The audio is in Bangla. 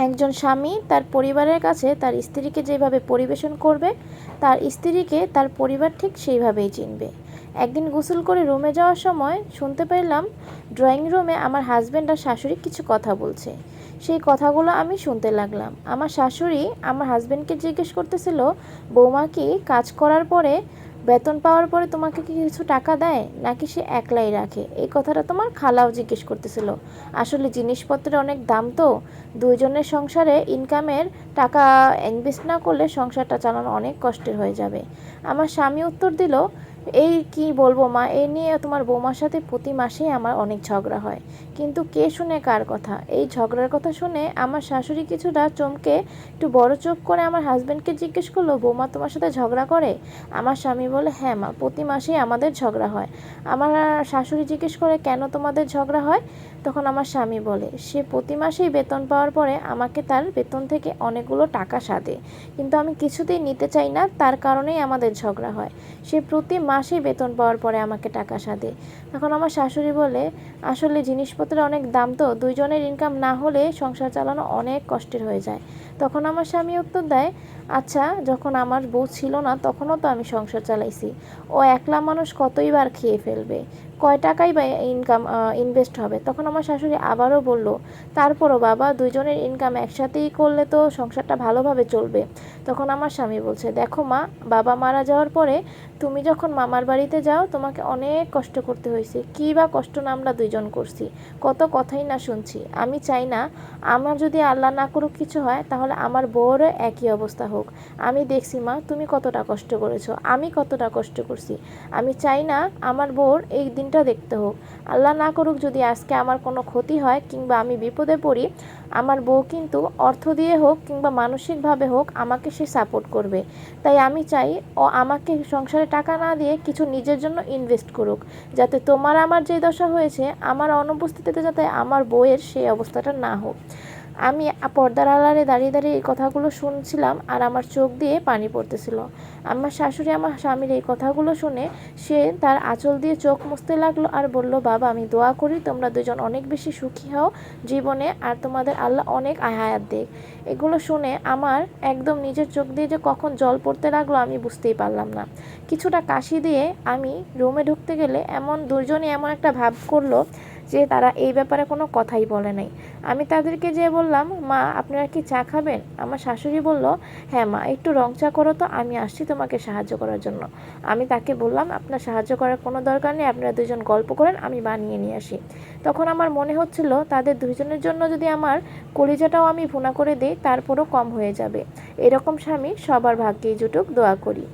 একজন স্বামী তার পরিবারের কাছে তার স্ত্রীকে যেভাবে পরিবেশন করবে, তার স্ত্রীকে তার পরিবার ঠিক সেইভাবেই চিনবে। একদিন গোসল করে রুমে যাওয়ার সময় শুনতে পেলাম ড্রয়িং রুমে আমার হাজব্যান্ড আর শাশুড়ি কিছু কথা বলছে। সেই কথাগুলো আমি শুনতে লাগলাম। আমার শাশুড়ি আমার হাজব্যান্ডকে জিজ্ঞেস করতেছিল, বৌমা কি কাজ করার পরে, বেতন পাওয়ার পরে তোমাকে কি কিছু টাকা দেয়, নাকি সে একলাই রাখে? এই কথাটা তোমার খালাও জিজ্ঞেস করতেছিল। আসলে জিনিসপত্রের অনেক দাম তো, দুইজনের সংসারে ইনকামের টাকা ইনভেস্ট না করলে সংসারটা চালানো অনেক কষ্টের হয়ে যাবে। আমার স্বামী উত্তর দিল, এই কি বলবো মা, এই নিয়ে তোমার বৌমার সাথে প্রতি মাসেই আমার অনেক ঝগড়া হয়। কিন্তু কে শুনে কার কথা? এই ঝগড়ার কথা শুনে আমার শাশুড়ি কিছুটা চমকে একটু বড় চোখ করে আমার হাজব্যান্ডকে জিজ্ঞেস করলো, বৌমা তোমার সাথে ঝগড়া করে? আমার স্বামী বলে, হ্যাঁ মা, প্রতি মাসেই আমাদের ঝগড়া হয়। আমার শাশুড়ি জিজ্ঞেস করে, কেন তোমাদের ঝগড়া হয়? তখন আমার স্বামী বলে, সে প্রতি মাসেই বেতন পাওয়ার পরে আমাকে তার বেতন থেকে অনেকগুলো টাকা সাধে, কিন্তু আমি কিছুতেই নিতে চাই না, তার কারণেই আমাদের ঝগড়া হয়। সে প্রতি মাসেই বেতন পাওয়ার পরে আমাকে টাকা সাধে। তখন আমার শাশুড়ি বলে, আসলে জিনিসপত্রের অনেক দাম তো, দুইজনের ইনকাম না হলে সংসার চালানো অনেক কষ্টের হয়ে যায়। তখন আমার স্বামী উত্তর দেয়, আচ্ছা, যখন আমার বউ ছিল না তখনও তো আমি সংসার চালাইছি। ও একলা মানুষ কতই বার খেয়ে ফেলবে, কয় টাকাই বা ইনভেস্ট হবে? তখন আমার শাশুড়ি আবারও বলল, তারপরও বাবা, দুইজনের ইনকাম একসাথেই করলে তো সংসারটা ভালোভাবে চলবে। তখন আমার স্বামী বলছে, দেখো মা, বাবা মারা যাওয়ার পরে তুমি যখন মামার বাড়িতে যাও তোমাকে অনেক কষ্ট করতে হয়েছে। কী বা কষ্ট না আমরা দুইজন করছি, কত কথাই না শুনছি। আমি চাই না আমার যদি আল্লাহ না করুক কিছু হয়, তাহলে আমার বউরও একই অবস্থা হোক। আমি দেখছি মা, তুমি কতটা কষ্ট করেছো, আমি কতটা কষ্ট করছি। আমি চাই না আমার বউর এই দিনটা দেখতে হোক। আল্লাহ না করুক যদি আজকে আমার কোনো ক্ষতি হয় কিংবা আমি বিপদে পড়ি, আমার বউ কিন্তু অর্থ দিয়ে হোক কিংবা মানসিকভাবে হোক আমাকে সে সাপোর্ট করবে। তাই আমি চাই ও আমাকে সংসারে টাকা না দিয়ে কিছু নিজের জন্য ইনভেস্ট করুক, যাতে তোমার আমার যে দশা হয়েছে, আমার অনুপস্থিতিতে যাতে আমার বউয়ের সেই অবস্থাটা না হোক। আমি পর্দার আড়ালে দাঁড়িয়ে দাঁড়িয়ে এই কথাগুলো শুনছিলাম আর আমার চোখ দিয়ে পানি পড়তেছিল। আমার শাশুড়ি আমার স্বামীর এই কথাগুলো শুনে সে তার আঁচল দিয়ে চোখ মুছতে লাগলো আর বলল, বাবা, আমি দোয়া করি তোমরা দুজন অনেক বেশি সুখী হও জীবনে, আর তোমাদের আল্লাহ অনেক হায়াত দেখ। এগুলো শুনে আমার একদম নিজের চোখ দিয়ে যে কখন জল পড়তে লাগলো আমি বুঝতেই পারলাম না। কিছুটা কাশি দিয়ে আমি রুমে ঢুকতে গেলে দুজনই এমন একটা ভাব করলো যে তারা এই ব্যাপারে কোনো কথাই বলে নাই। আমি তাদেরকে যেয়ে বললাম, মা, আপনারা কি চা খাবেন? আমার শাশুড়ি বলল, হ্যাঁ মা, একটু রং চা করো তো, আমি আসছি তোমাকে সাহায্য করার জন্য। আমি তাকে বললাম, আপনার সাহায্য করার কোনো দরকার নেই, আপনারা দুজন গল্প করেন, আমি বানিয়ে নিয়ে আসি। তখন আমার মনে হচ্ছিল তাদের দুজনের জন্য যদি আমার কলিজাটাও আমি ভুনা করে দিই তারপরও কম হয়ে যাবে। এরকম স্বামী সবার ভাগ্যেই জুটুক, দোয়া করি।